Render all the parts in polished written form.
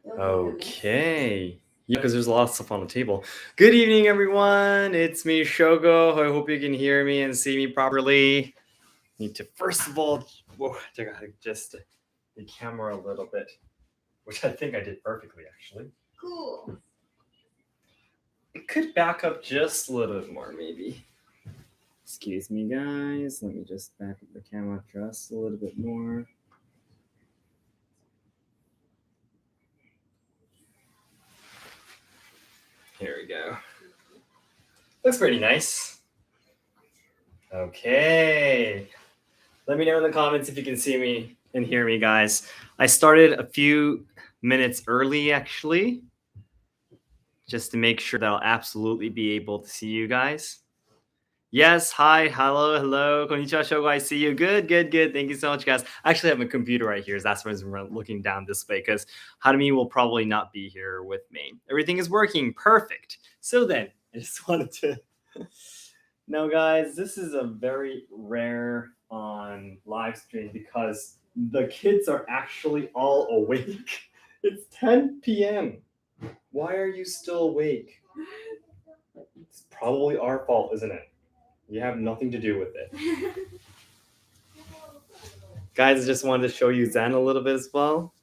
Okay. Yeah, because there's a lot of stuff on the table. Good evening, everyone. It's me, Shogo. I hope you can hear me and see me properly. Need to first of all, check out just the camera a little bit, which I think I did perfectly, actually. Cool. It could back up just a little bit more, maybe. Excuse me, guys. Let me just back up the camera just a little bit more. Here we go. Looks pretty nice. Okay. Let me know in the comments if you can see me and hear me, guys. I started a few minutes early, actually, just to make sure that I'll absolutely be able to see you guys. Yes, hi, hello, konnichiwa, Shogo, I see you. Good. Thank you so much, guys. I actually have my computer right here, so that's why I'm looking down this way, because Harumi will probably not be here with me. Everything is working perfect. So then, I just wanted to... Now, guys, this is a very rare on live stream because the kids are actually all awake. It's 10 p.m. Why are you still awake? It's probably our fault, isn't it? You have nothing to do with it. Guys, I just wanted to show you Zen a little bit as well.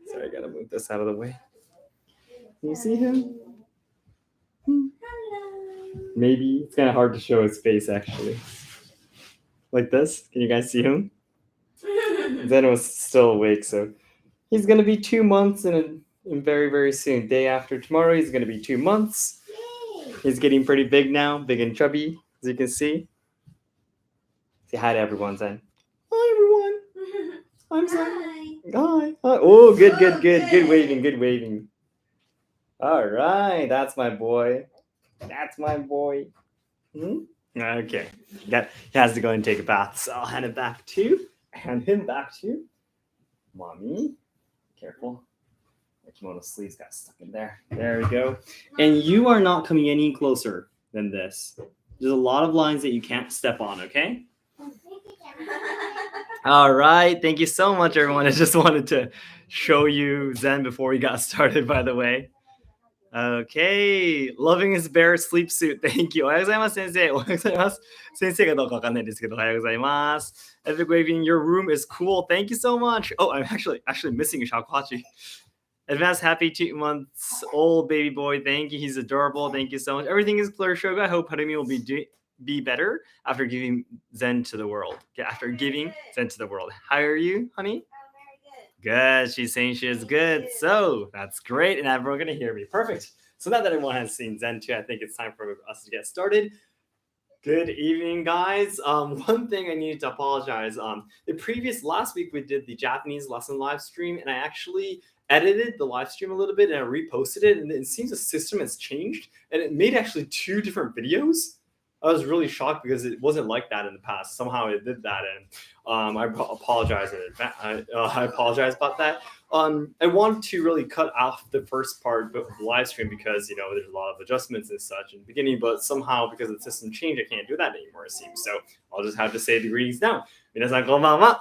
Sorry, I gotta move this out of the way. Can you see him? Maybe. It's kind of hard to show his face, actually. Like this. Can you guys see him? Zen was still awake, so he's gonna be 2 months in very, very soon. Day after tomorrow, he's gonna be 2 months. He's getting pretty big now, big and chubby, as you can see. Say hi to everyone, Zen. Hi, everyone. I'm Zen. Hi. Oh, good waving. All right, that's my boy. Okay, he has to go and take a bath, so I'll hand him back to mommy. Careful. The kimono sleeves got stuck in there. There we go. And you are not coming any closer than this. There's a lot of lines that you can't step on, okay? All right. Thank you so much, everyone. I just wanted to show you Zen before we got started, by the way. Okay. Loving his bear sleep suit. Thank you. おはようございます、先生。おはようございます。先生かどうかわかんないですけど、おはようございます。Epic Waving, your room is cool. Thank you so much. Oh, I'm actually missing a shakuhachi. Advanced happy 2 months old baby boy. Thank you. He's adorable. Thank you so much. Everything is clear, Shoga. I hope Harumi will be better after giving Zen to the world. After giving Zen to the world. How are you, honey? Good. She's saying she is good. So that's great. And everyone's going to hear me. Perfect. So now that everyone has seen Zen too, I think it's time for us to get started. Good evening, guys. One thing I needed to apologize. Last week we did the Japanese lesson live stream, and I actually edited the live stream a little bit and I reposted it, and it seems the system has changed and it made actually 2 different videos. I was really shocked because it wasn't like that in the past. Somehow it did that, and I apologize in advance. I apologize about that. I want to really cut off the first part of the live stream because there's a lot of adjustments and such in the beginning, but somehow because the system changed, I can't do that anymore, it seems. So I'll just have to say the greetings now. Minasan konbanwa.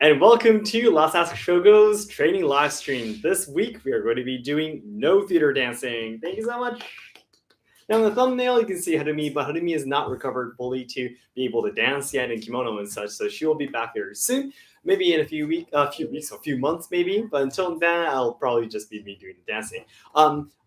And welcome to Let's Ask Shogo's training live stream. This week we are going to be doing Noh Theatre dancing. Thank you so much. Now in the thumbnail you can see Harumi, but Harumi is not recovered fully to be able to dance yet in kimono and such, so she will be back very soon. Maybe in a few months maybe, but until then I'll probably just be me doing the dancing.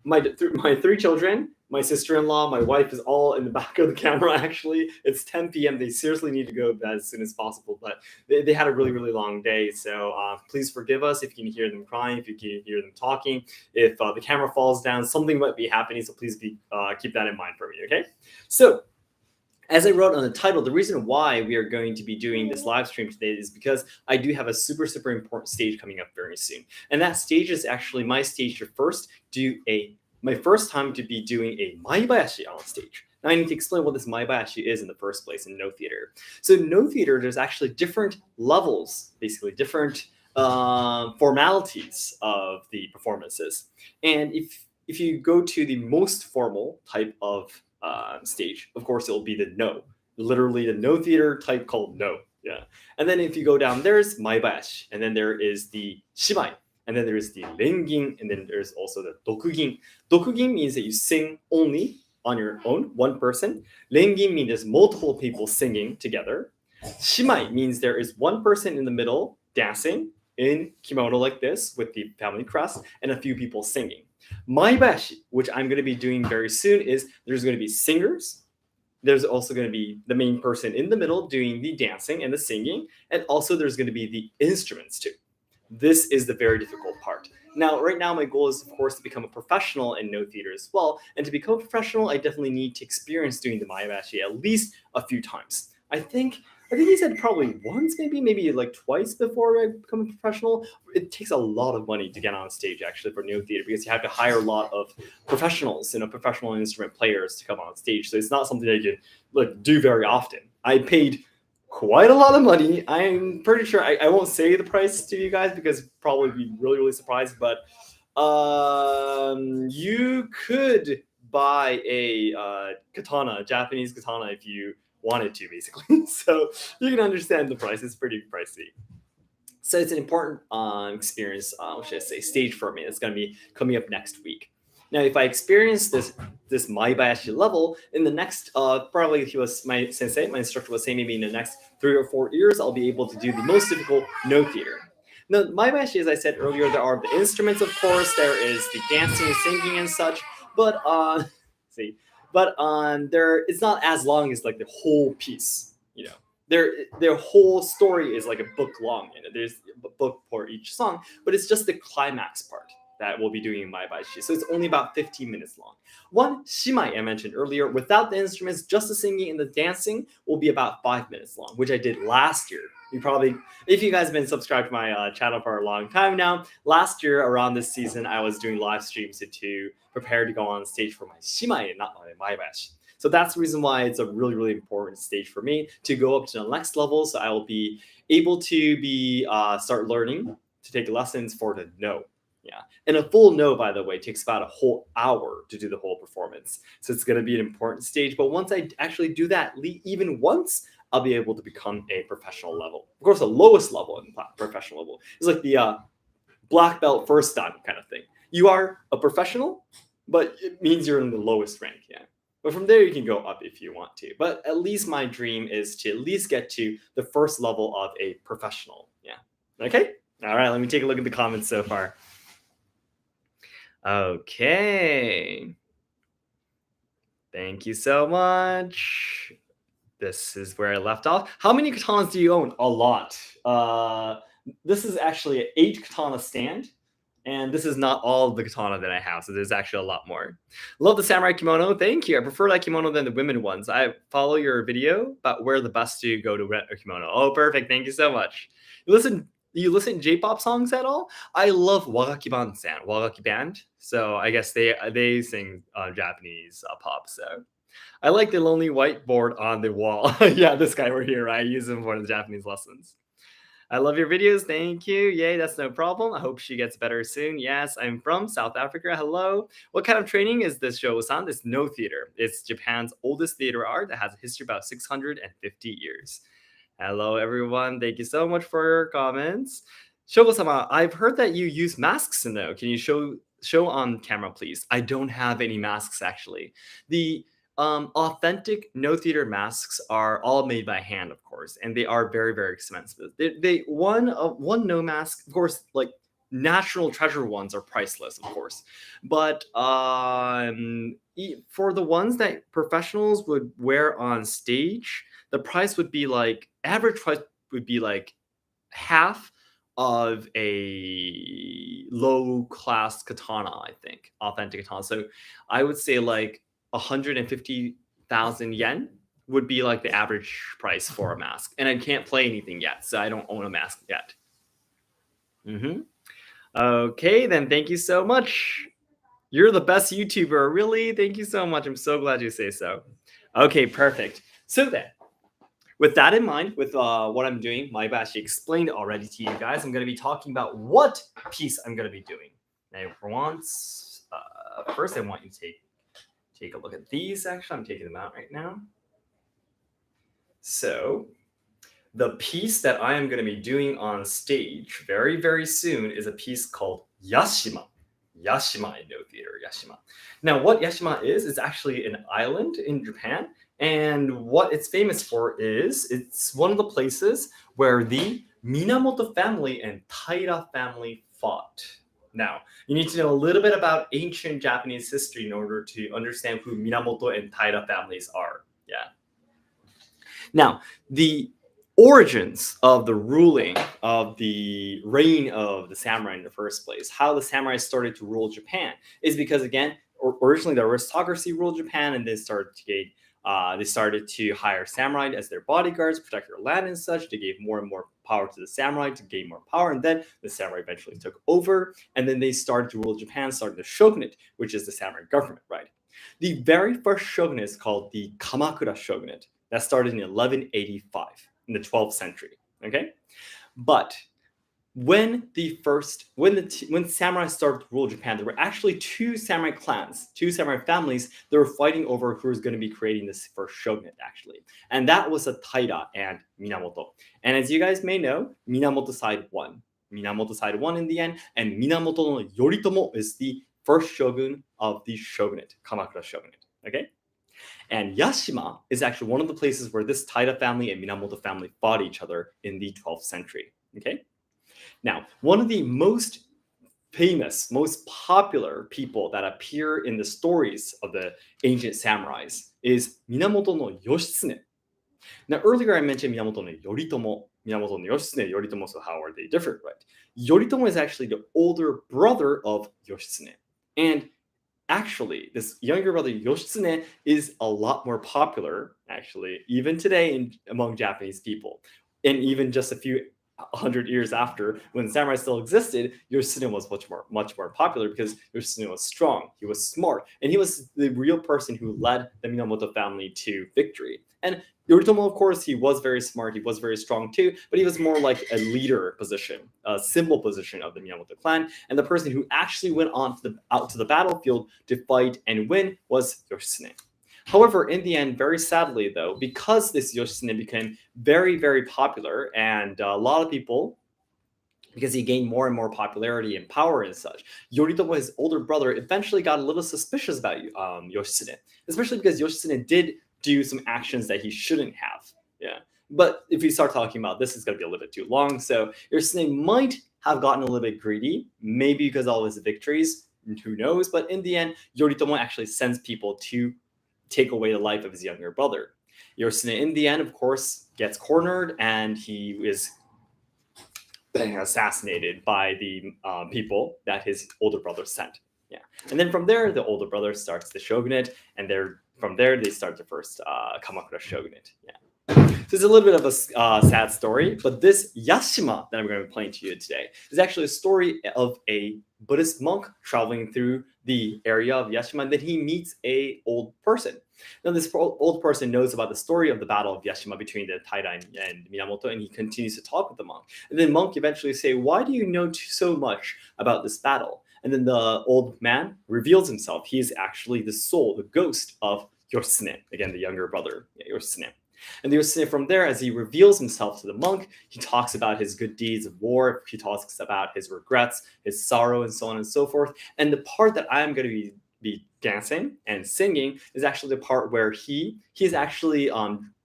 My 3 children, my sister-in-law, my wife is all in the back of the camera actually. It's 10 p.m. They seriously need to go to bed as soon as possible, but they had a really, really long day, so please forgive us if you can hear them crying, if you can hear them talking. If the camera falls down, something might be happening, so please keep that in mind for me, okay? So, as I wrote on the title, the reason why we are going to be doing this live stream today is because I do have a super important stage coming up very soon. And that stage is actually my stage to my first time to be doing a maibayashi on stage. Now I need to explain what this maibayashi is in the first place in Noh Theatre. So Noh Theatre, there's actually different levels, basically different formalities of the performances. And if you go to the most formal type of stage, of course it'll be the Noh, literally the Noh Theatre type called Noh. Yeah. And then if you go down, there's maibayashi, and then there is the shibai. And then there's the rengin, and then there's also the dokugin. Dokugin means that you sing only on your own, one person. Rengin means there's multiple people singing together. Shimai means there is one person in the middle dancing in kimono like this with the family crest and a few people singing. Maibashi, which I'm going to be doing very soon, is there's going to be singers. There's also going to be the main person in the middle doing the dancing and the singing. And also there's going to be the instruments too. This is the very difficult part. Now, right now, my goal is, of course, to become a professional in Noh Theatre as well. And to become a professional, I definitely need to experience doing the Maibashi at least a few times. I think he said probably once, maybe like twice before I become a professional. It takes a lot of money to get on stage, actually, for Noh Theatre, because you have to hire a lot of professionals, professional instrument players to come on stage. So it's not something that you can do very often. I paid quite a lot of money. I'm pretty sure I won't say the price to you guys because probably be really, really surprised. But you could buy a katana, Japanese katana, if you wanted to, basically. So you can understand the price. It's pretty pricey. So it's an important experience, what should I say, stage for me. It's going to be coming up next week. Now, if I experience this Maibashi level in the next, probably my instructor was saying maybe in the next 3 or 4 years, I'll be able to do the most difficult Noh Theatre. Now, Maibashi, as I said earlier, there are the instruments, of course, there is the dancing and singing and such, but it's not as long as like the whole piece, Their whole story is like a book long. There's a book for each song, but it's just the climax part that we'll be doing in Maibashi. So it's only about 15 minutes long. One shimai I mentioned earlier, without the instruments, just the singing and the dancing will be about 5 minutes long, which I did last year. If you guys have been subscribed to my channel for a long time now, last year around this season, I was doing live streams to prepare to go on stage for my shimai and not my Maibashi. So that's the reason why it's a really, really important stage for me to go up to the next level. So I will be able to start learning to take lessons for the Noh. Yeah. And a full Noh, by the way, takes about a whole hour to do the whole performance. So it's going to be an important stage. But once I actually do that even once, I'll be able to become a professional level. Of course, the lowest level in professional level is like the black belt first dan kind of thing. You are a professional, but it means you're in the lowest rank. Yeah. But from there, you can go up if you want to. But at least my dream is to at least get to the first level of a professional. Yeah. Okay. All right. Let me take a look at the comments so far. Okay. Thank you so much. This is where I left off. How many katanas do you own? A lot. This is actually an 8 katana stand. And this is not all of the katana that I have, so there's actually a lot more. Love the samurai kimono. Thank you. I prefer that kimono than the women ones. I follow your video about where the best to go to rent a kimono. Oh, perfect. Thank you so much. You listen to J-pop songs at all? I love Wagaki Band. So I guess they sing Japanese pop. So I like the lonely whiteboard on the wall. Yeah, this guy over here. I use him for the Japanese lessons. I love your videos. Thank you. Yay, that's no problem. I hope she gets better soon. Yes, I'm from South Africa. Hello. What kind of training is this, Shogo-san? It's Noh Theatre. It's Japan's oldest theater art that has a history of about 650 years. Hello, everyone. Thank you so much for your comments. Shogo-sama, I've heard that you use masks in Noh. Can you show on camera, please? I don't have any masks, actually. The authentic Noh Theatre masks are all made by hand, of course, and they are very, very expensive. One Noh mask, of course, like national treasure ones are priceless, of course, but for the ones that professionals would wear on stage, the price would be like average price would be like half of a low class katana, I think, authentic katana. So I would say like 150,000 yen would be like the average price for a mask. And I can't play anything yet, so I don't own a mask yet. Okay, then thank you so much. You're the best YouTuber. Really? Thank you so much. I'm so glad you say so. Okay, perfect. So then, with that in mind, with what I'm doing, Maibashi explained already to you guys, I'm going to be talking about what piece I'm going to be doing. Now, for once, first I want you to take a look at these. Actually, I'm taking them out right now. So The piece that I am going to be doing on stage very, very soon is a piece called Yashima. Yashima in Noh Theatre, Yashima. Now, what Yashima is actually an island in Japan. And what it's famous for is it's one of the places where the Minamoto family and Taira family fought. Now, you need to know a little bit about ancient Japanese history in order to understand who Minamoto and Taira families are. Yeah. Now, the origins of the ruling of the reign of the samurai in the first place, how the samurai started to rule Japan, is because, again, originally the aristocracy ruled Japan, and they started to hire samurai as their bodyguards, protect their land and such. They gave more and more power to the samurai to gain more power, and then the samurai eventually took over, and then they started to rule Japan, starting the shogunate, which is the samurai government, right? The very first shogunate is called the Kamakura shogunate. That started in 1185 in the 12th century. Okay, but when samurai started to rule Japan, there were actually two samurai clans, two samurai families that were fighting over who was going to be creating this first shogunate, actually. And that was Taira and Minamoto. And as you guys may know, Minamoto side won. Minamoto side won in the end, and Minamoto no Yoritomo is the first shogun of the shogunate, Kamakura shogunate. Okay? And Yashima is actually one of the places where this Taira family and Minamoto family fought each other in the 12th century. Okay? Now, one of the most famous, most popular people that appear in the stories of the ancient samurais is Minamoto no Yoshitsune. Now, earlier I mentioned Minamoto no Yoritomo, Minamoto no Yoshitsune, Yoritomo, so how are they different, right? Yoritomo is actually the older brother of Yoshitsune. And actually, this younger brother Yoshitsune is a lot more popular, actually, even today among Japanese people. And even just a few 100 years after, when samurai still existed, Yoshitsune was much more popular because Yoshitsune was strong, he was smart, and he was the real person who led the Minamoto family to victory. And Yoritomo, of course, he was very smart, he was very strong too, but he was more like a leader position, a symbol position of the Minamoto clan. And the person who actually went out to the battlefield to fight and win was Yoshitsune. However, in the end, very sadly, though, because this Yoshitsune became very, very popular, and a lot of people, because he gained more and more popularity and power and such, Yoritomo, his older brother, eventually got a little suspicious about Yoshitsune, especially because Yoshitsune did do some actions that he shouldn't have. Yeah. But if we start talking about this, it's going to be a little bit too long. So Yoshitsune might have gotten a little bit greedy, maybe because of all his victories, who knows? But in the end, Yoritomo actually sends people to take away the life of his younger brother. Yoshitsune, in the end, of course, gets cornered, and he is assassinated by the people that his older brother sent. Yeah, and then from there, the older brother starts the shogunate, and from there they start the first Kamakura shogunate. Yeah. So it's a little bit of a sad story, but this Yashima that I'm going to be playing to you today is actually a story of a Buddhist monk traveling through the area of Yashima, and then he meets an old person. Now, this old person knows about the story of the battle of Yashima between the Taira and Minamoto, and he continues to talk with the monk. And then the monk eventually say, "Why do you know so much about this battle?" And then the old man reveals himself. He is actually the soul, the ghost of Yoshitsune, again, the younger brother, Yoshitsune. And Yoshitsune, from there, as he reveals himself to the monk, he talks about his good deeds of war, he talks about his regrets, his sorrow, and so on and so forth. And the part that I'm going to be dancing and singing is actually the part where he's actually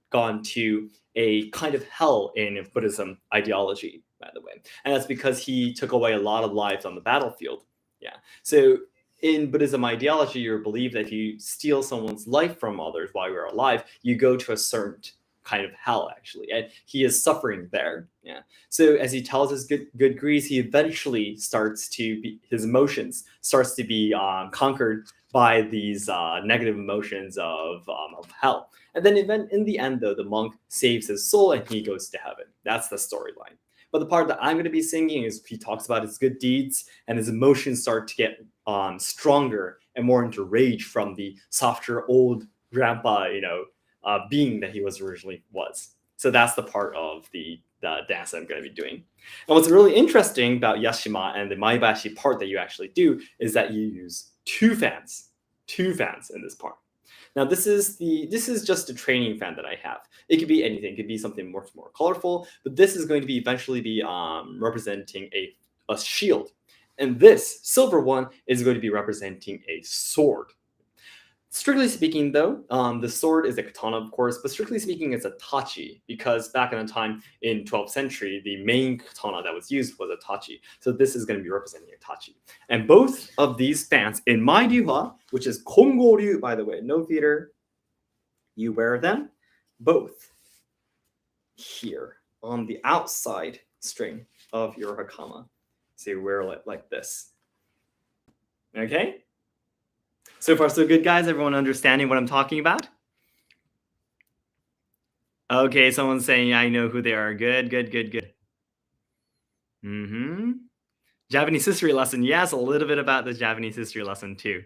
gone to a kind of hell in Buddhism ideology, by the way. And that's because he took away a lot of lives on the battlefield. Yeah. So in Buddhism ideology, you believe that if you steal someone's life from others while you're alive, you go to a certain kind of hell, actually, and he is suffering there. Yeah. So as he tells his good griefs, he eventually his emotions starts to be conquered by these negative emotions of hell. And then in the end, though, the monk saves his soul and he goes to heaven. That's the storyline. But the part that I'm going to be singing is he talks about his good deeds, and his emotions start to get stronger and more into rage from the softer old grandpa, being that he originally was. So that's the part of the dance that I'm going to be doing. And what's really interesting about Yashima and the Maebashi part that you actually do is that you use two fans in this part. Now this is just a training fan that I have. It could be anything. It could be something much more colorful, but this is going to be eventually be representing a shield. And this silver one is going to be representing a sword. Strictly speaking, though, the sword is a katana, of course, but strictly speaking, it's a tachi, because back in the time in 12th century, the main katana that was used was a tachi. So this is going to be representing a tachi. And both of these fans in my ryuha, which is Kongo-Ryu, by the way, Noh Theatre, you wear them both here on the outside string of your hakama. So you wear it like this. Okay? So far, so good, guys. Everyone understanding what I'm talking about? Okay, someone's saying, I know who they are. Good. Japanese history lesson. Yes, a little bit about the Japanese history lesson too.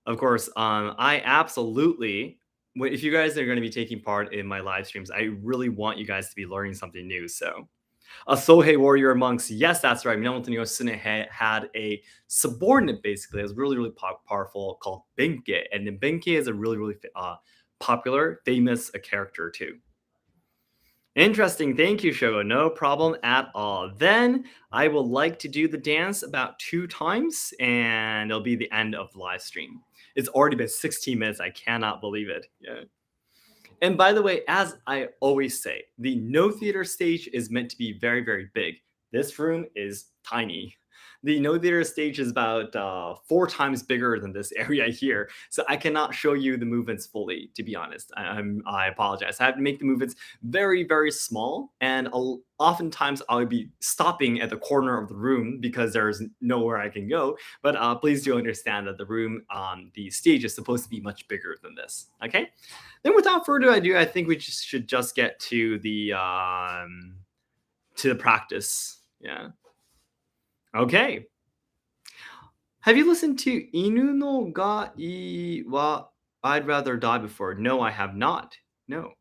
Of course, I absolutely, if you guys are going to be taking part in my live streams, I really want you guys to be learning something new. So, a Sohei warrior monks. Yes, that's right. Minamoto Yoshitsune had a subordinate, basically. It was really powerful, called Benkei. And then Benkei is a really popular, famous character too. Interesting. Thank you, Shogo. No problem at all. Then I will like to do the dance about 2 times, and it'll be the end of the live stream. It's already been 16 minutes. I cannot believe it. Yeah. And by the way, as I always say, the Noh Theatre stage is meant to be very big. This room is tiny. The Noh Theatre stage is about 4 times bigger than this area here. So I cannot show you the movements fully, to be honest. I apologize. I have to make the movements very small. And oftentimes I'll be stopping at the corner of the room because there's nowhere I can go. But please do understand that the room on the stage is supposed to be much bigger than this. Okay? Then without further ado, I think we should just get to the practice. Yeah. Okay. Have you listened to Inu no ga ii wa I'd rather die before? No, I have not. No.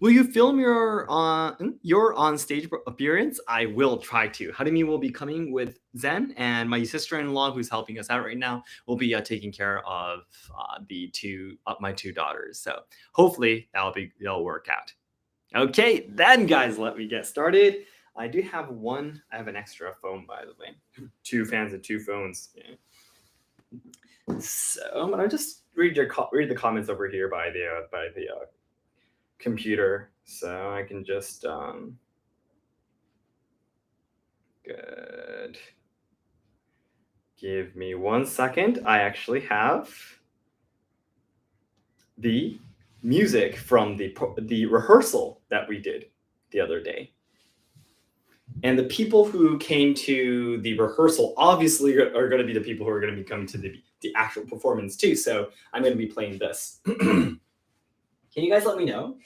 Will you film your on stage appearance? I will try to. Harumi will be coming with Zen, and my sister-in-law, who's helping us out right now, will be taking care of my 2 daughters. So hopefully that'll work out. Okay, then guys, let me get started. I do have I have an extra phone, by the way. 2 fans and 2 phones. Yeah. So I'm gonna just read the comments over here by the computer, so I can just good. Give me 1 second. I actually have the music from the rehearsal that we did the other day. And the people who came to the rehearsal obviously are going to be the people who are going to be coming to the actual performance too. So I'm going to be playing this. Can you guys let me know?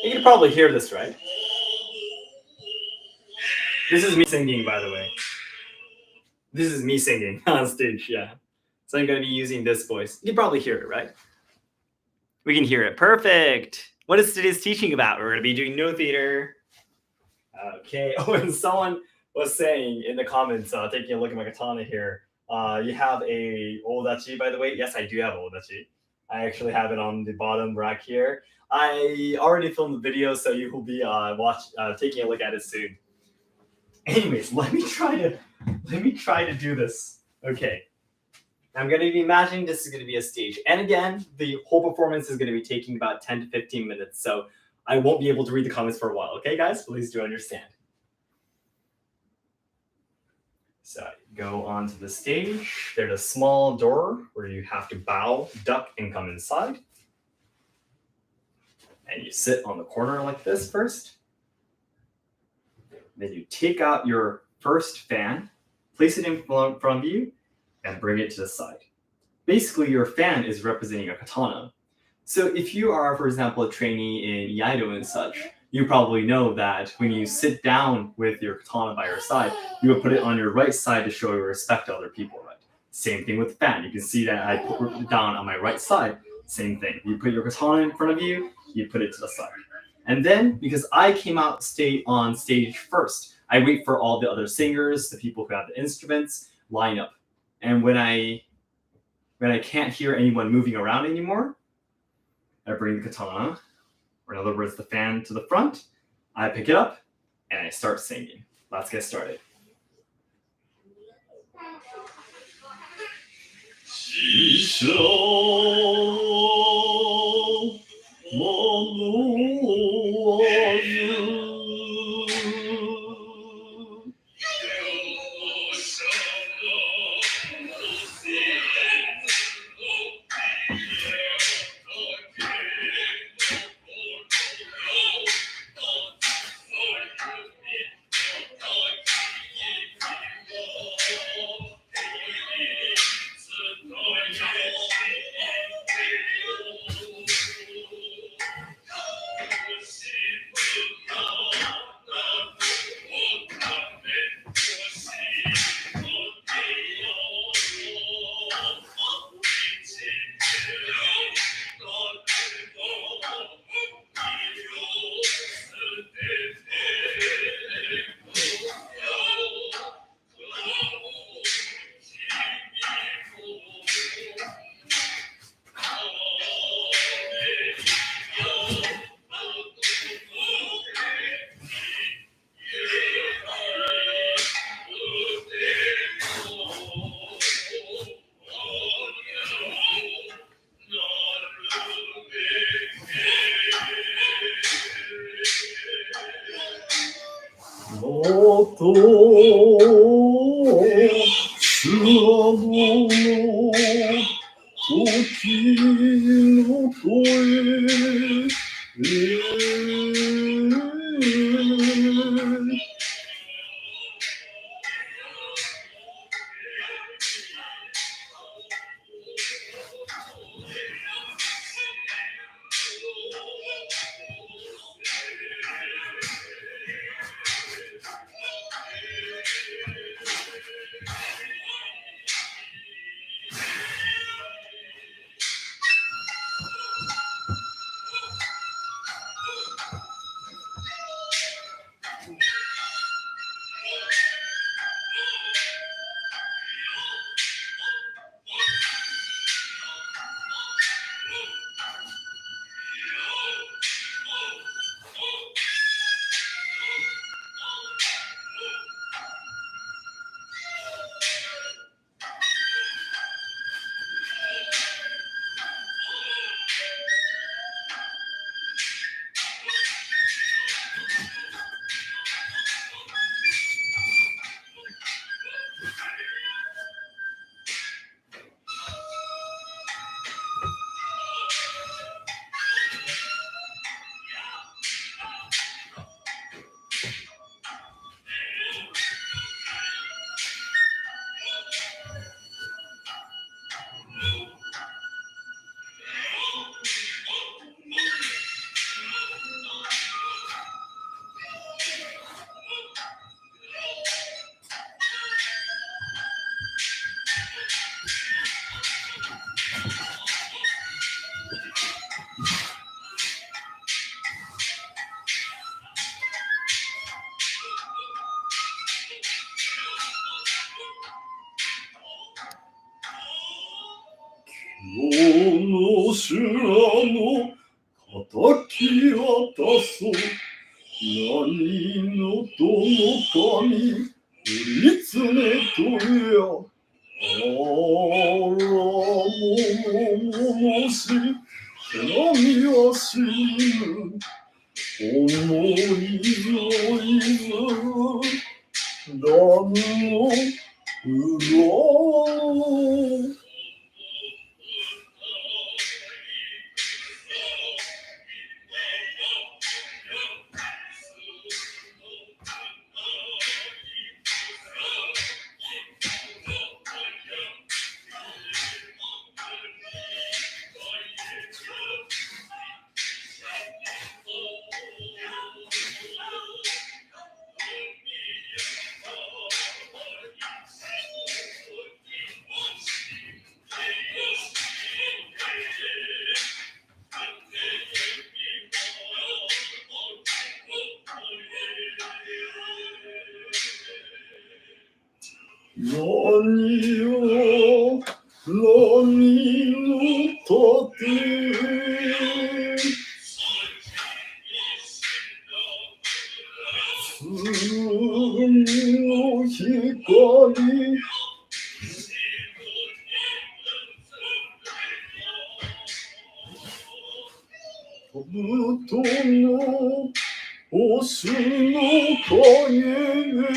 You can probably hear this, right? This is me singing, by the way. This is me singing on stage, yeah. So I'm going to be using this voice. You can probably hear it, right? We can hear it. Perfect. What is today's teaching about? We're going to be doing Noh Theatre. Okay. Oh, and someone was saying in the comments, taking a look at my katana here, you have a odachi, by the way. Yes, I do have odachi. I actually have it on the bottom rack here. I already filmed the video, so you will be taking a look at it soon. Anyways, let me try to do this. Okay. I'm going to be imagining this is going to be a stage. And again, the whole performance is going to be taking about 10 to 15 minutes. So I won't be able to read the comments for a while. Okay, guys? Please do understand. So go onto the stage. There's a small door where you have to bow, duck, and come inside. And you sit on the corner like this first. Then you take out your first fan, place it in front of you, and bring it to the side. Basically, your fan is representing a katana. So if you are, for example, a trainee in Iaido and such, you probably know that when you sit down with your katana by your side, you would put it on your right side to show your respect to other people, right? Same thing with the fan. You can see that I put it down on my right side. Same thing. You put your katana in front of you, you put it to the side. And then, because I came out on stage first, I wait for all the other singers, the people who have the instruments, line up. And when I can't hear anyone moving around anymore, I bring the katana, or in other words, the fan, to the front. I pick it up and I start singing. Let's get started. 何を何の盾次の光兜の星の影で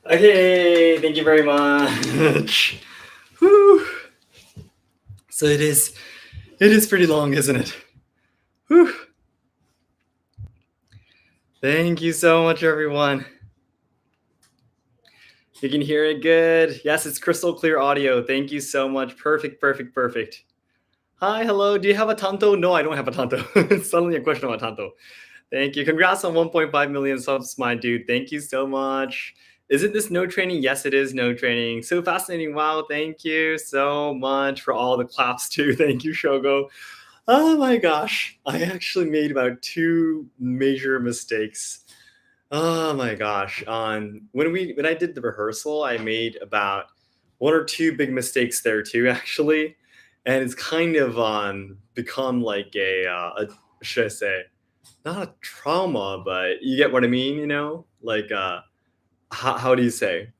Okay, thank you very much. Whew. So it is pretty long, isn't it? Whew. Thank you so much, everyone. You can hear it good. Yes, it's crystal clear audio. Thank you so much. Perfect, perfect, perfect. Hi, hello. Do you have a tanto? No, I don't have a tanto. It's suddenly a question about tanto. Thank you. Congrats on 1.5 million subs, my dude. Thank you so much. Isn't this no training? Yes, it is no training. So fascinating. Wow. Thank you so much for all the claps too. Thank you, Shogo. Oh my gosh. I actually made about 2 major mistakes. Oh my gosh. When I did the rehearsal, I made about 1 or 2 big mistakes there too, actually. And it's kind of become like should I say, not a trauma, but you get what I mean, you know? Like how do you say?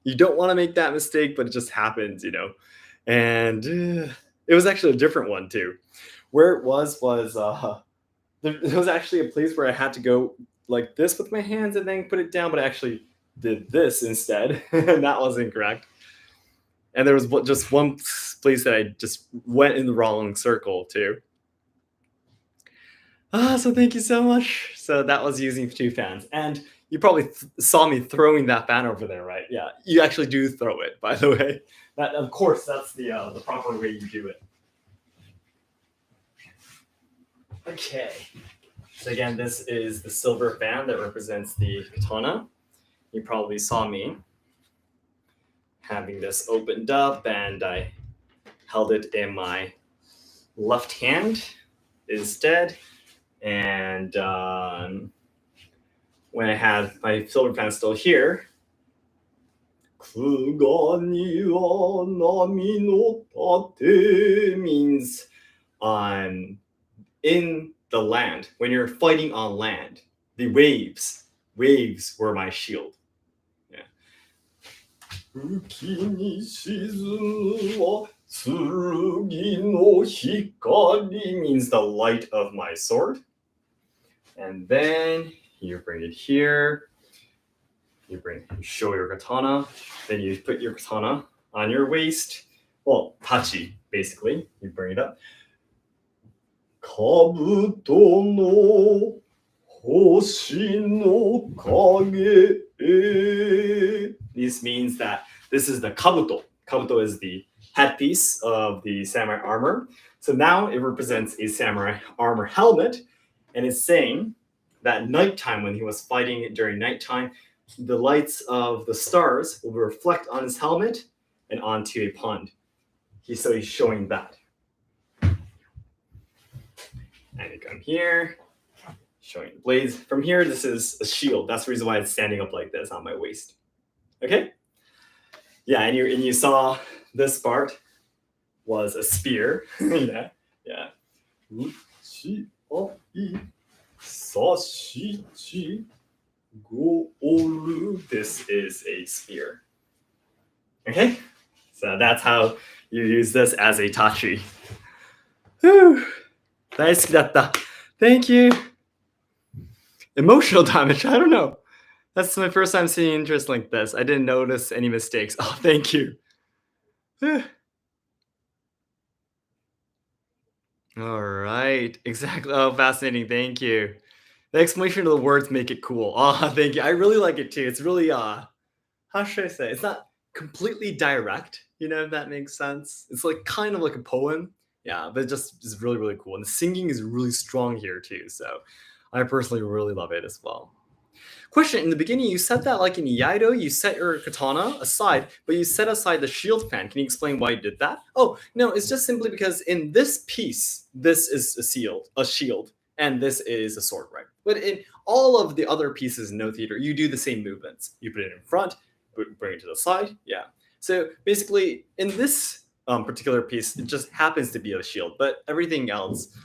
You don't want to make that mistake, but it just happens, you know. And it was actually a different one too. Where it was there was actually a place where I had to go like this with my hands and then put it down, but I actually did this instead, and that was incorrect. And there was just one place that I just went in the wrong circle too. So thank you so much. So that was using 2 fans, and you probably saw me throwing that fan over there, right? Yeah, you actually do throw it, by the way. That, of course, that's the proper way you do it. Okay. So again, this is the silver fan that represents the katana. You probably saw me having this opened up, and I held it in my left hand instead. And when I had my silver fan still here, means in the land. When you're fighting on land, the waves were my shield. Yeah. Tsurugi no hikari means the light of my sword. And then you bring it here. You show your katana. Then you put your katana on your waist. Well, tachi, basically. You bring it up. Kabuto no hoshi no kage. This means that this is the kabuto. Kabuto is the headpiece of the samurai armor. So now it represents a samurai armor helmet, and it's saying that nighttime, when he was fighting during nighttime, the lights of the stars will reflect on his helmet and onto a pond. So he's showing that. And you come here, showing the blades. From here, this is a shield. That's the reason why it's standing up like this on my waist. Okay? Yeah, and you saw this part was a spear. Yeah. This is a spear. Okay? So that's how you use this as a tachi. Whew. 大好きだった. Thank you. Emotional damage. I don't know. That's my first time seeing interest like this. I didn't notice any mistakes. Oh, thank you. All right. Exactly. Oh, fascinating. Thank you. The explanation of the words make it cool. Oh, thank you. I really like it too. It's really how should I say? It's not completely direct, if that makes sense. It's like kind of like a poem. Yeah, but it just is really, really cool. And the singing is really strong here too. So I personally really love it as well. Question, in the beginning, you said that like in Iaido, you set your katana aside, but you set aside the shield fan. Can you explain why you did that? Oh, no, it's just simply because in this piece, this is a shield, and this is a sword, right? But in all of the other pieces in Noh Theatre, you do the same movements. You put it in front, bring it to the side, yeah. So basically, in this particular piece, it just happens to be a shield, but everything else,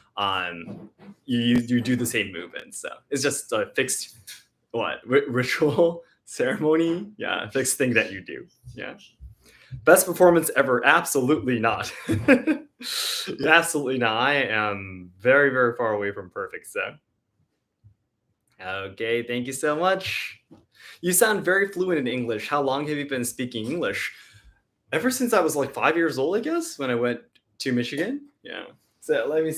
you do the same movements. So it's just a fixed ritual ceremony, yeah, fixed thing that you do, yeah. Best performance ever? Absolutely not. Absolutely not. I am very, very far away from perfect. So okay, thank you so much. You sound very fluent in English. How long have you been speaking English? Ever since I was like 5 years old, I guess, when I went to Michigan. Yeah. So let me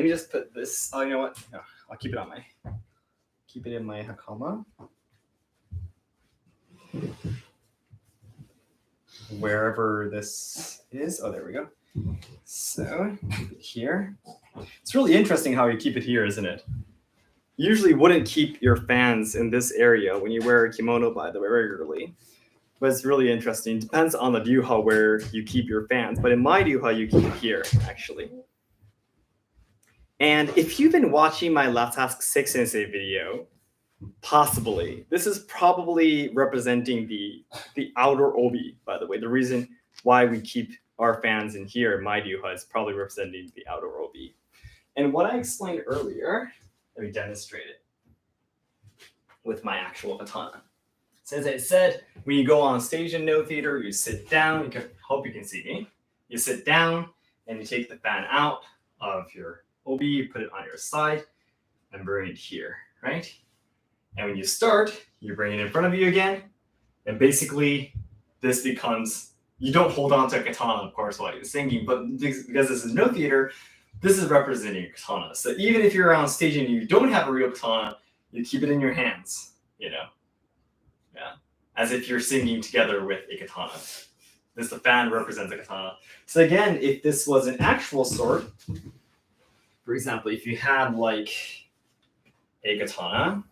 just put this. Oh, you know what? No, I'll keep it in my hakama. Wherever this is. Oh, there we go. So here. It's really interesting how you keep it here, isn't it? You usually wouldn't keep your fans in this area when you wear a kimono, by the way, regularly. But it's really interesting. It depends on the ryuha where you keep your fans. But in my ryuha, you keep it here, actually. And if you've been watching my Let's Ask Seki Sensei video, possibly, this is probably representing the outer obi, by the way. The reason why we keep our fans in here, my ryuha, is probably representing the outer obi. And what I explained earlier, let me demonstrate it with my actual katana. So as I said, when you go on stage in Noh Theatre, you sit down. Hope you can see me. You sit down and you take the fan out of your obi, you put it on your side, and bring it here, right? And when you start, you bring it in front of you again, and basically this becomes, you don't hold on to a katana, of course, while you're singing, but because this is Noh Theatre, this is representing a katana. So even if you're on stage and you don't have a real katana, you keep it in your hands, Yeah, as if you're singing together with a katana. The fan represents a katana. So again, if this was an actual sword, for example, if you had like a katana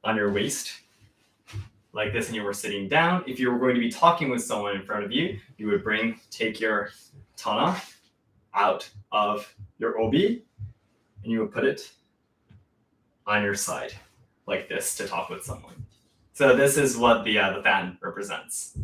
on your waist, like this, and you were sitting down, if you were going to be talking with someone in front of you, you would take your katana out of your obi, and you would put it on your side, like this, to talk with someone. So this is what the fan represents.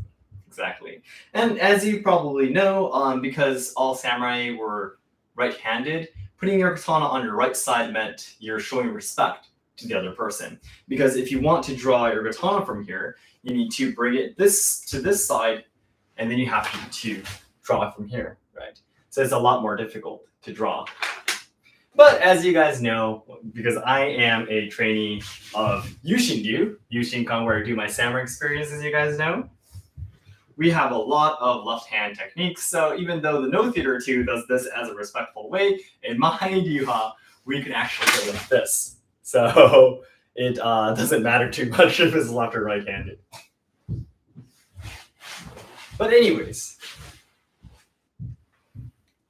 Exactly. And as you probably know, because all samurai were right-handed, putting your katana on your right side meant you're showing respect to the other person. Because if you want to draw your katana from here, you need to bring it this to this side, and then you have to draw it from here, right? So it's a lot more difficult to draw. But as you guys know, because I am a trainee of Yushinkan, where I do my samurai experience, as you guys know, we have a lot of left-hand techniques. So even though the Noh Theatre 2 does this as a respectful way, in my ryuha, we can actually go like this. So it doesn't matter too much if it's left or right-handed. But anyways,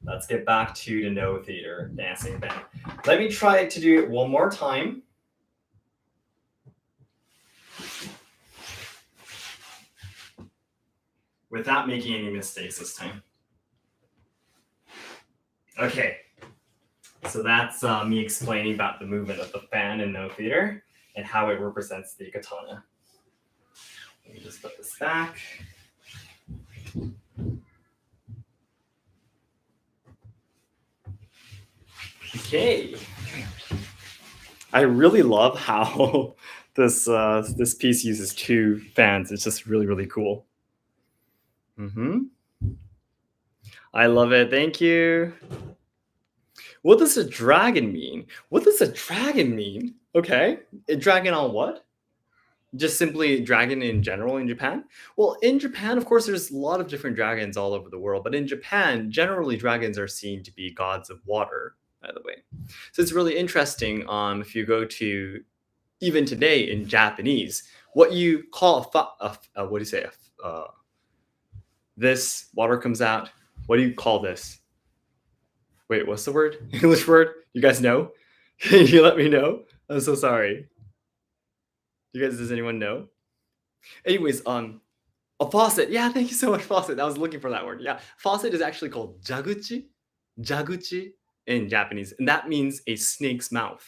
let's get back to the Noh Theatre dancing band. Let me try to do it one more time. Without making any mistakes this time. Okay, so that's me explaining about the movement of the fan in Noh Theatre and how it represents the katana. Let me just put this back. Okay. I really love how this piece uses two fans. It's just really, really cool. I love it. Thank you. What does a dragon mean? What does a dragon mean? Okay. A dragon on what? Just simply dragon in general in Japan? Well, in Japan, of course, there's a lot of different dragons all over the world. But in Japan, generally, dragons are seen to be gods of water, by the way. So it's really interesting if you go to, even today in Japanese, what you call what do you say? This water comes out. What do you call this? Wait, what's the word? English word? You guys know? Can you let me know? I'm so sorry. You guys, does anyone know? Anyways, a faucet. Yeah, thank you so much, faucet. I was looking for that word. Yeah, faucet is actually called jaguchi. Jaguchi in Japanese, and that means a snake's mouth.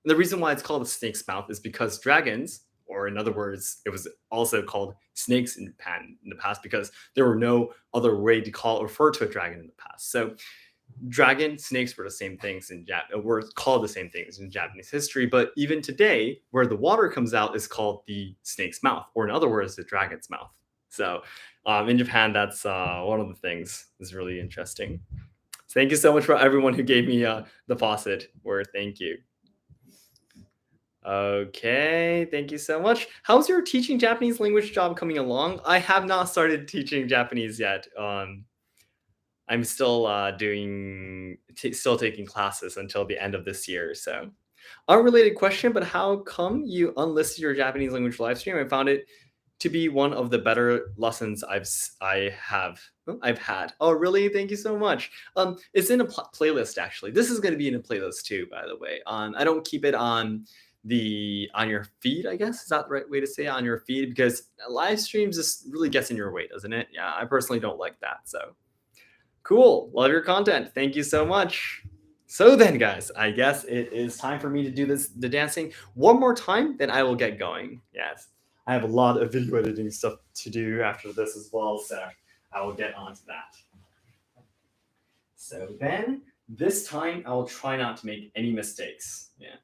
And the reason why it's called a snake's mouth is because dragons, or in other words, it was also called snakes in Japan in the past because there were no other way to refer to a dragon in the past. So dragon, snakes were the same things were called the same things in Japanese history. But even today, where the water comes out is called the snake's mouth, or in other words, the dragon's mouth. So in Japan, that's one of the things that's really interesting. So thank you so much for everyone who gave me the faucet word. Thank you. Okay, thank you so much. How's your teaching Japanese language job coming along? I have not started teaching Japanese yet. I'm still still taking classes until the end of this year. So, unrelated question, but how come you unlisted your Japanese language live stream? I found it to be one of the better lessons I've had. Oh, really? Thank you so much. It's in a playlist actually. This is going to be in a playlist too, by the way. I don't keep it on your feed, I guess. Is that the right way to say it? On your feed? Because live streams just really gets in your way, doesn't it? Yeah, I personally don't like that. So cool. Love your content. Thank you so much. So then, guys, I guess it is time for me to do the dancing one more time, then I will get going. Yes. I have a lot of video editing stuff to do after this as well, so I will get onto that. So then, this time I will try not to make any mistakes. Yeah.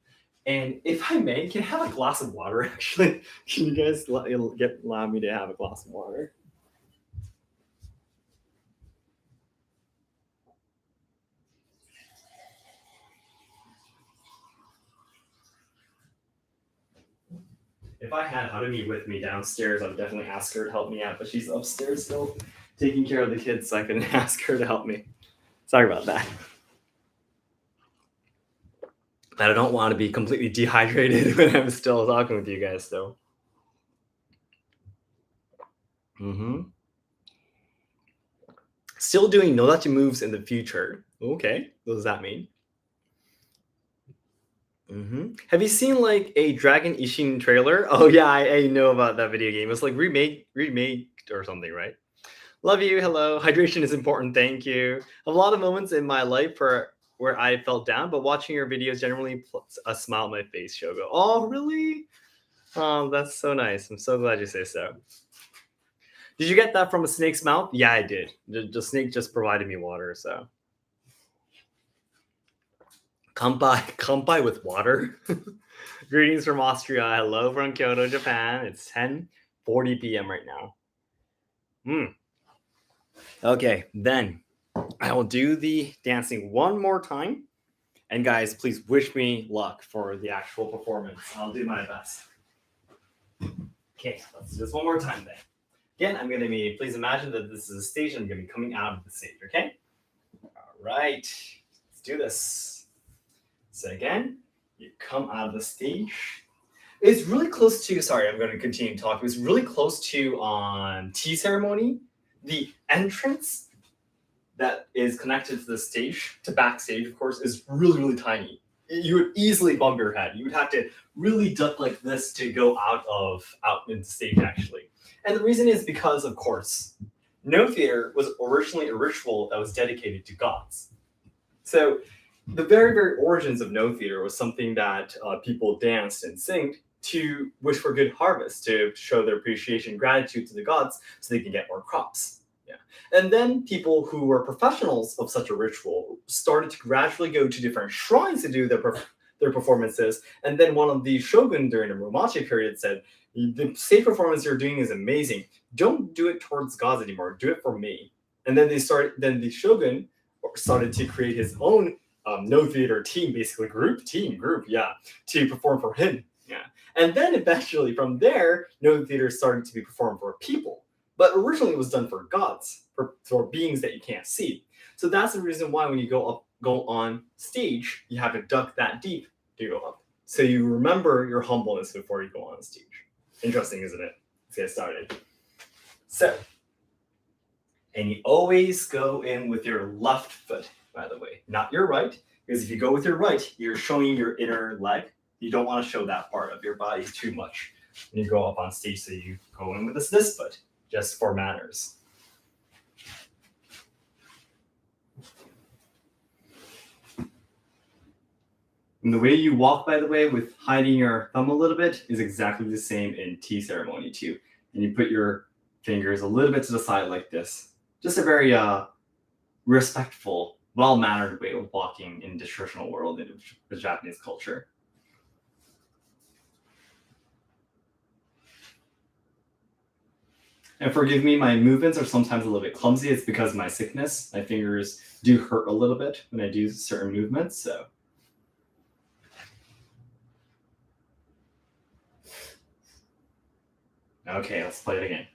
And if I may, can I have a glass of water, actually? Can you guys allow me to have a glass of water? If I had Harumi with me downstairs, I would definitely ask her to help me out. But she's upstairs still taking care of the kids, so I couldn't ask her to help me. Sorry about that. But I don't want to be completely dehydrated when I'm still talking with you guys, though. Still doing Nodachi moves in the future. Okay, what does that mean? Have you seen like a Dragon Ishin trailer? Oh yeah, I know about that video game. It's like remade or something, right? Love you. Hello. Hydration is important. Thank you. A lot of moments in my life where I felt down, but watching your videos generally puts a smile on my face, Shogo. Oh, really? Oh, that's so nice. I'm so glad you say so. Did you get that from a snake's mouth? Yeah, I did. The snake just provided me water, so. Kanpai with water. Greetings from Austria. Hello from Kyoto, Japan. It's 8:40 p.m. right now. Okay, then I will do the dancing one more time. And guys, please wish me luck for the actual performance. I'll do my best. Okay, let's do this one more time then. Again, I'm going to be, please imagine that this is a stage and I'm going to be coming out of the stage, okay? All right, let's do this. So again, you come out of the stage. It's really close to, sorry, I'm going to continue talking. It's really close to tea ceremony. The entrance that is connected to the stage, to backstage, of course, is really, really tiny. You would easily bump your head. You would have to really duck like this to go out into stage, actually. And the reason is because, of course, Noh Theatre was originally a ritual that was dedicated to gods. So the very, very origins of Noh Theatre was something that people danced and sang to wish for good harvest, to show their appreciation and gratitude to the gods so they can get more crops. Yeah. And then people who were professionals of such a ritual started to gradually go to different shrines to do their performances. And then one of the shogun during the Romachi period said, the stage performance you're doing is amazing. Don't do it towards gods anymore. Do it for me. And then the shogun started to create his own Noh Theatre team, basically group, to perform for him. Yeah. And then eventually from there, Noh Theatre started to be performed for people. But originally it was done for gods, for beings that you can't see. So that's the reason why when you go on stage, you have to duck that deep to go up. So you remember your humbleness before you go on stage. Interesting, isn't it? Let's get started. So, and you always go in with your left foot, by the way, not your right, because if you go with your right, you're showing your inner leg. You don't want to show that part of your body too much when you go up on stage, so you go in with this foot, just for manners. And the way you walk, by the way, with hiding your thumb a little bit is exactly the same in tea ceremony too. And you put your fingers a little bit to the side like this. Just a very respectful, well-mannered way of walking in the traditional world in the Japanese culture. And forgive me, my movements are sometimes a little bit clumsy. It's because of my sickness. My fingers do hurt a little bit when I do certain movements, so. Okay, let's play it again.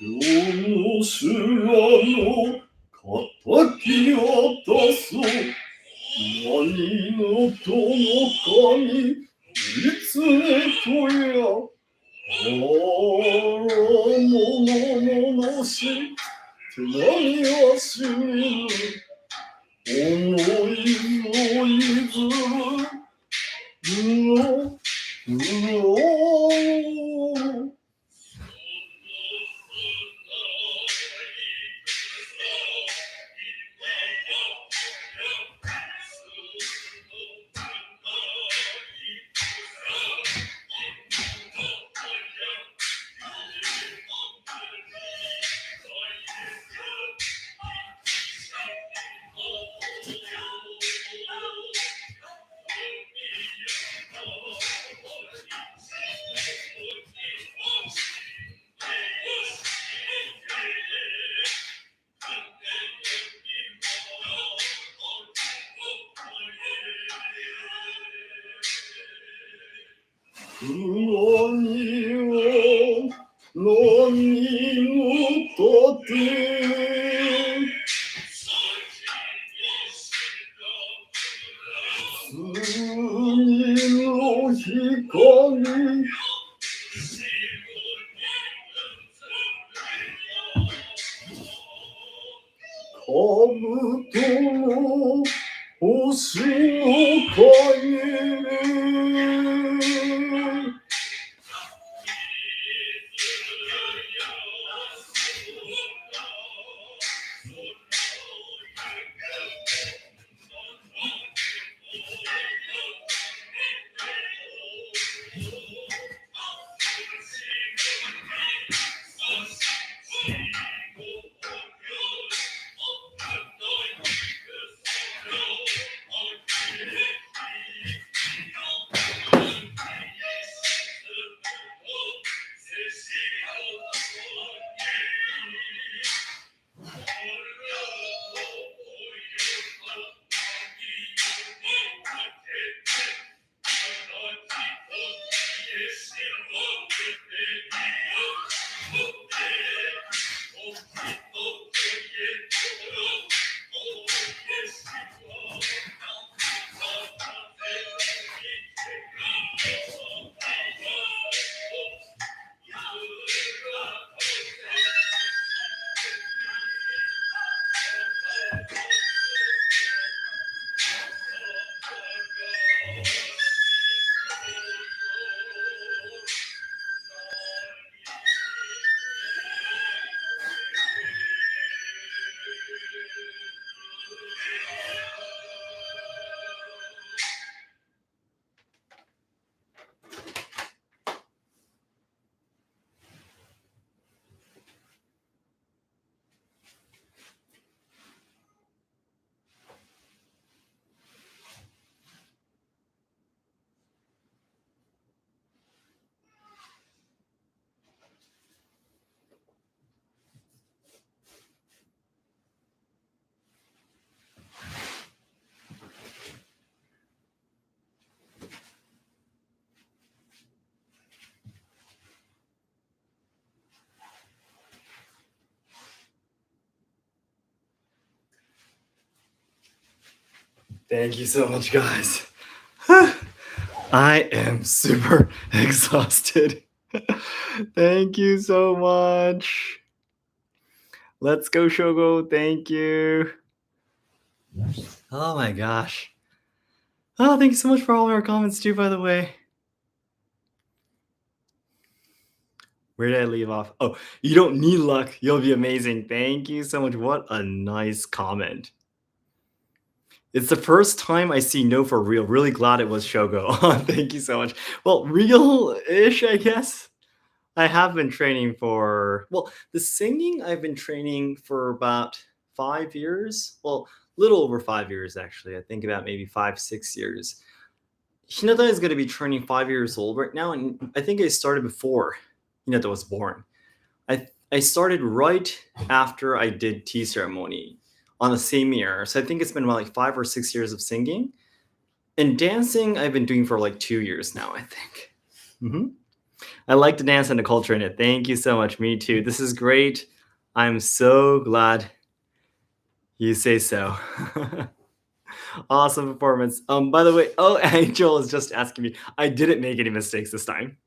の修羅の敵を出す何のともかにいつねとやあらものし手何はしみぬ思いのいずのThank you so much, guys. I am super exhausted. Thank you so much. Let's go, Shogo. Thank you. Oh my gosh. Oh, thank you so much for all your comments too, by the way. Where did I leave off? Oh, you don't need luck. You'll be amazing. Thank you so much. What a nice comment. It's the first time I see No for real. Really glad it was Shogo. Thank you so much. Well, real-ish, I guess. I have been training for, well, the singing I've been training for about 5 years. Well, little over 5 years, actually. I think about maybe 5, 6 years. Hinata is going to be turning 5 years old right now, and I think I started before Hinata was born. I started right after I did tea ceremony on the same year. So I think it's been about like 5 or 6 years of singing. And dancing I've been doing for like 2 years now, I think. I like to dance and the culture in it. Thank you so much. Me too. This is great. I'm so glad you say so. Awesome performance. By the way, oh, Angel is just asking me. I didn't make any mistakes this time.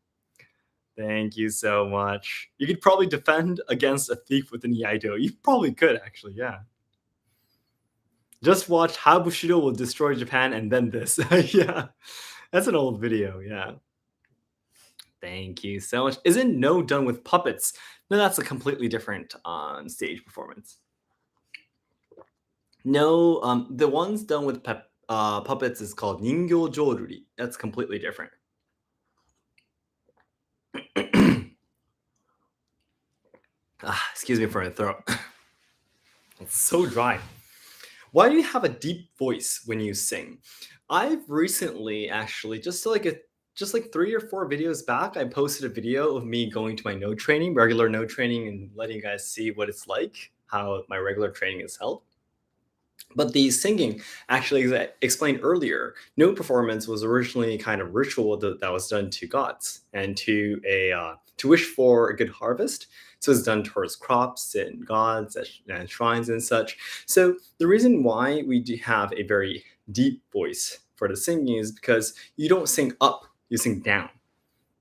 Thank you so much. You could probably defend against a thief with an Iaido. You probably could, actually, yeah. Just watch how Bushido will destroy Japan and then this. Yeah, that's an old video, yeah. Thank you so much. Isn't No done with puppets? No, that's a completely different stage performance. No, the ones done with puppets is called Ningyo Joruri. That's completely different. Excuse me for my throat. It's so dry. Why do you have a deep voice when you sing? I've recently actually just like 3 or 4 videos back, I posted a video of me going to my no training, regular no training, and letting you guys see what it's like, how my regular training is held. But the singing, actually, as I explained earlier, note performance was originally kind of ritual that was done to gods and to wish for a good harvest. So it's done towards crops and gods and shrines and such. So the reason why we do have a very deep voice for the singing is because you don't sing up, you sing down.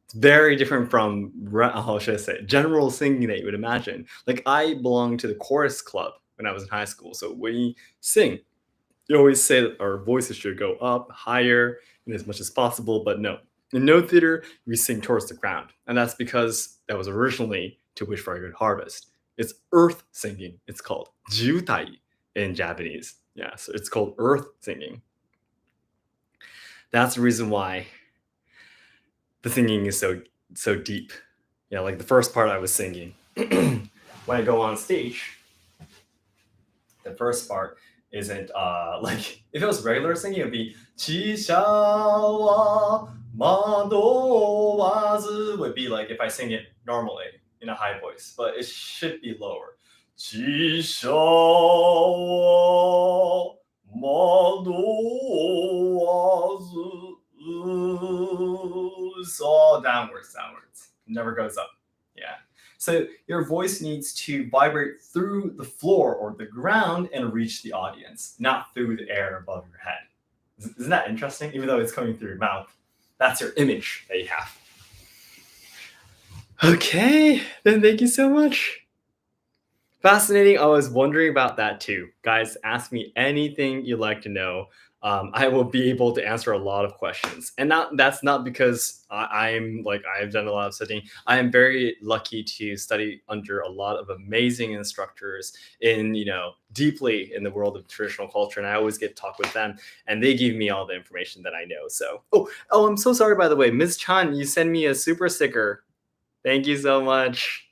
It's very different from how should I say general singing that you would imagine. Like I belonged to the chorus club when I was in high school. So when you sing, you always say that our voices should go up higher and as much as possible, but no. In Noh Theatre, we sing towards the ground, and that's because that was originally to wish for a good harvest. It's earth singing. It's called jiutai in Japanese. Yeah, so it's called earth singing. That's the reason why the singing is so deep. Yeah, like the first part I was singing. When I go on stage, the first part isn't like if it was regular singing, it'd be Chisha wa mado wazu would be like if I sing it normally in a high voice, but it should be lower. Chisha wa mado wazu. It's all downwards. Never goes up. Yeah. So your voice needs to vibrate through the floor or the ground and reach the audience, not through the air above your head. Isn't that interesting? Even though it's coming through your mouth, that's your image that you have. Okay, then thank you so much. Fascinating. I was wondering about that too. Guys, ask me anything you'd like to know. I will be able to answer a lot of questions, and that's not because I've done a lot of studying. I am very lucky to study under a lot of amazing instructors in deeply in the world of traditional culture, and I always get to talk with them, and they give me all the information that I know. So, I'm so sorry, by the way, Ms. Chan, you send me a super sticker. Thank you so much.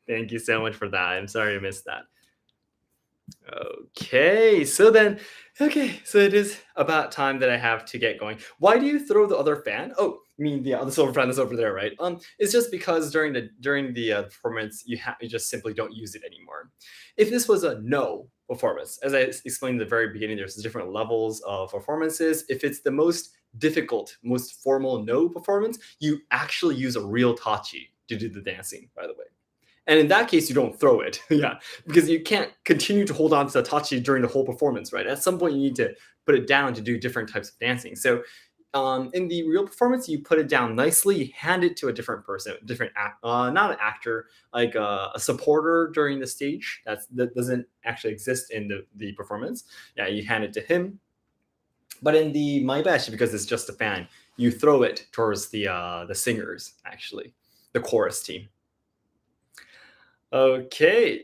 Thank you so much for that. I'm sorry I missed that. Okay, so it is about time that I have to get going. Why do you throw the other fan? Oh, I mean the silver fan is over there, right? It's just because during the performance, you just simply don't use it anymore. If this was a no performance, as I explained at the very beginning, there's different levels of performances. If it's the most difficult, most formal no performance, you actually use a real tachi to do the dancing, by the way. And in that case, you don't throw it, yeah, because you can't continue to hold on to the tachi during the whole performance, right? At some point, you need to put it down to do different types of dancing. So in the real performance, you put it down nicely, hand it to a different person, not an actor, like a supporter during the stage. That doesn't actually exist in the performance. Yeah, you hand it to him. But in the maibashi, because it's just a fan, you throw it towards the singers, actually, the chorus team. Okay.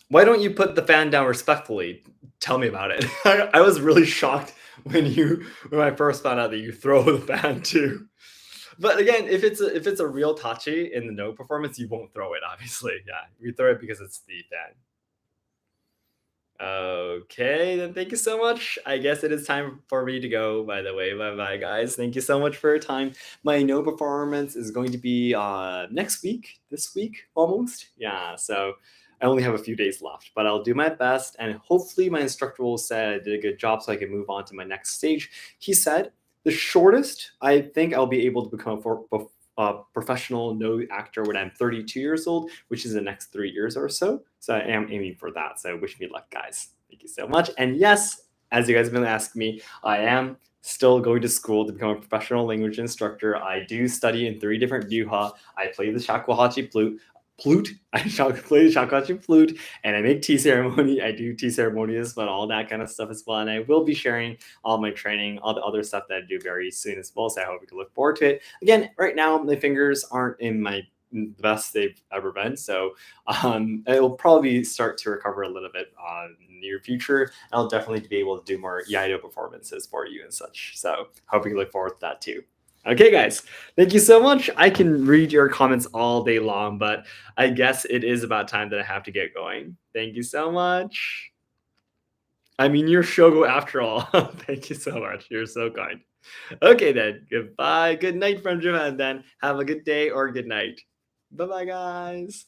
Why don't you put the fan down respectfully? Tell me about it. I was really shocked when I first found out that you throw the fan too. But again, if it's a real tachi in the no performance, you won't throw it, obviously. Yeah, we throw it because it's the fan. Okay, then thank you so much. I guess it is time for me to go, by the way. Bye-bye, guys. Thank you so much for your time. My no performance is going to be next week, this week, almost. Yeah, so I only have a few days left, but I'll do my best, and hopefully my instructor will say I did a good job so I can move on to my next stage. He said the shortest I think I'll be able to become a professional Noh actor when I'm 32 years old, which is the next 3 years or so. So I am aiming for that. So wish me luck, guys. Thank you so much. And yes, as you guys have been asking me, I am still going to school to become a professional language instructor. I do study in 3 different ryuha. I play the shakuhachi flute. I play the shakuhachi flute, and I make tea ceremony. I do tea ceremonies, but all that kind of stuff as well. And I will be sharing all my training, all the other stuff that I do very soon as well. So I hope you can look forward to it. Again, right now my fingers aren't in the best they've ever been, so it will probably start to recover a little bit in the near future. I'll definitely be able to do more Iaido performances for you and such. So hope you can look forward to that too. Okay, guys, thank you so much. I can read your comments all day long, but I guess it is about time that I have to get going. Thank you so much. I mean, you're Shogo after all. Thank you so much. You're so kind. Okay, then. Goodbye. Good night from Japan, then. Have a good day or good night. Bye-bye, guys.